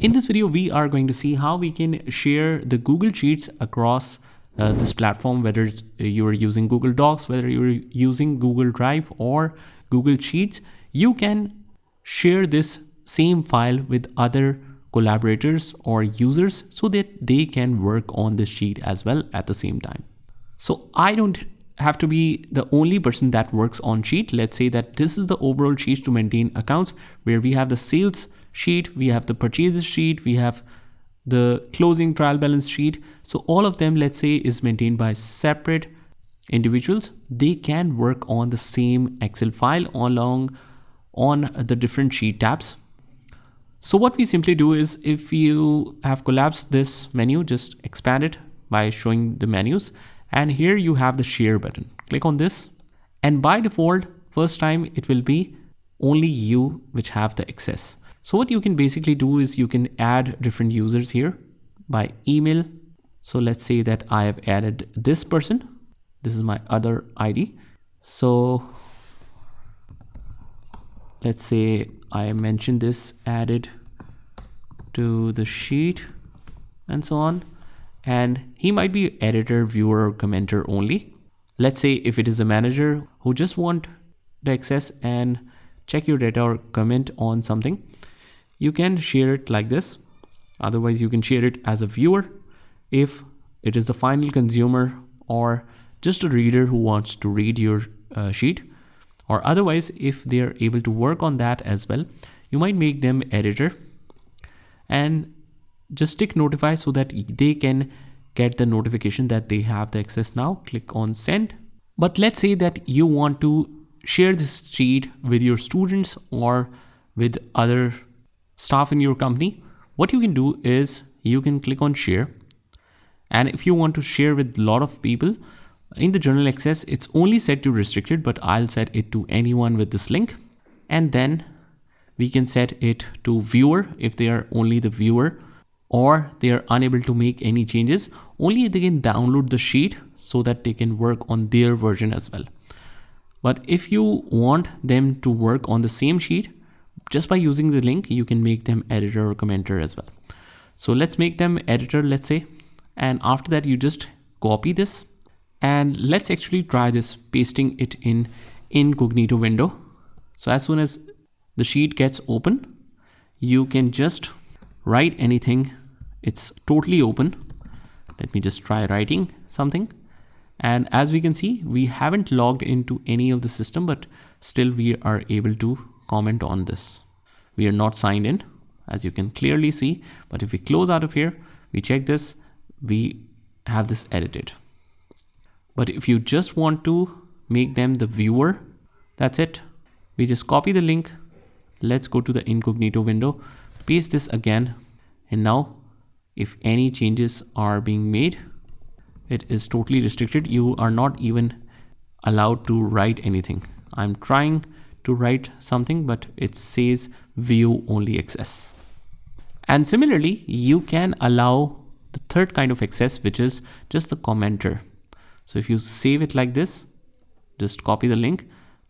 In this video, we are going to see how we can share the Google Sheets across this platform, whether you're using Google Docs, whether you're using Google Drive or Google Sheets. You can share this same file with other collaborators or users so that they can work on this sheet as well at the same time. So I don't have to be the only person that works on sheet. Let's say that this is the overall sheet to maintain accounts, where we have the sales sheet, we have the purchases sheet, we have the closing trial balance sheet. So all of them, let's say, is maintained by separate individuals. They can work on the same Excel file along on the different sheet tabs. So what we simply do is, if you have collapsed this menu, just expand it by showing the menus. And here you have the share button. Click on this. And by default, first time it will be only you which have the access. So what you can basically do is you can add different users here by email. So let's say that I have added this person. This is my other ID. So let's say I mentioned this, added to the sheet and so on. And he might be editor, viewer, or commenter only. Let's say if it is a manager who just want the access and check your data or comment on something, you can share it like this. Otherwise, you can share it as a viewer if it is the final consumer or just a reader who wants to read your sheet. Or otherwise, if they are able to work on that as well, you might make them editor and just tick notify so that they can get the notification that they have the access now. Click on send. But let's say that you want to share this sheet with your students or with other staff in your company. What you can do is you can click on share. And if you want to share with a lot of people, in the general access, it's only set to restricted, but I'll set it to anyone with this link. And then we can set it to viewer if they are only the viewer, or they are unable to make any changes. Only they can download the sheet so that they can work on their version as well. But if you want them to work on the same sheet, just by using the link, you can make them editor or commenter as well. So let's make them editor, let's say. And after that, you just copy this. And let's actually try this, pasting it in incognito window. So as soon as the sheet gets open, you can just write anything. It's totally open. Let me just try writing something. And as we can see, we haven't logged into any of the system, but still we are able to comment on this. We are not signed in, as you can clearly see. But if we close out of here, we check this, we have this edited. But if you just want to make them the viewer, that's it. We just copy the link. Let's go to the incognito window, paste this again. And now if any changes are being made, it is totally restricted. You are not even allowed to write anything. I'm trying to write something, but it says view only access. And similarly, you can allow the third kind of access, which is just the commenter. So if you save it like this, just copy the link.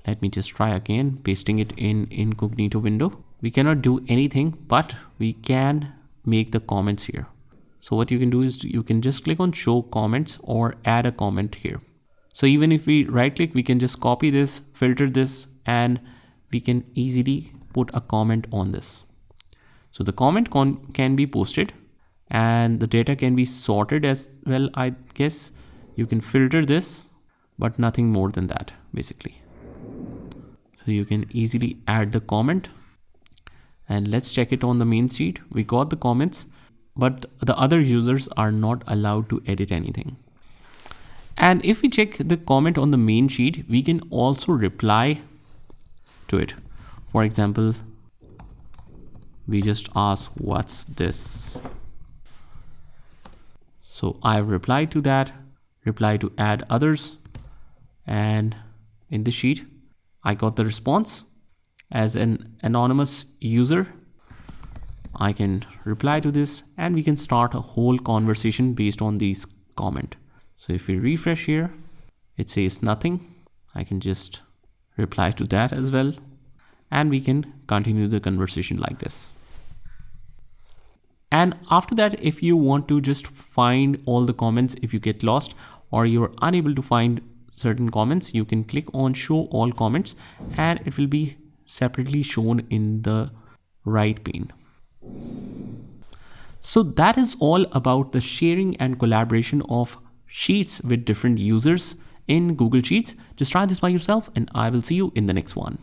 Let me just try again, pasting it in incognito window. We cannot do anything, but we can make the comments here. So what you can do is you can just click on show comments or add a comment here. So even if we right click, we can just copy this, filter this, and we can easily put a comment on this. So the comment can be posted and the data can be sorted as well. I guess you can filter this, but nothing more than that basically. So you can easily add the comment. And let's check it on the main sheet. We got the comments, but the other users are not allowed to edit anything. And if we check the comment on the main sheet, we can also reply to it. For example, we just ask, what's this? So I reply to that, reply to add others. And in the sheet, I got the response. As an anonymous user, I can reply to this and we can start a whole conversation based on these comment. So if we refresh here, it says nothing. I can just reply to that as well. And we can continue the conversation like this. And after that, if you want to just find all the comments, if you get lost or you're unable to find certain comments, you can click on show all comments and it will be separately shown in the right pane. So that is all about the sharing and collaboration of sheets with different users in Google Sheets. Just try this by yourself and I will see you in the next one.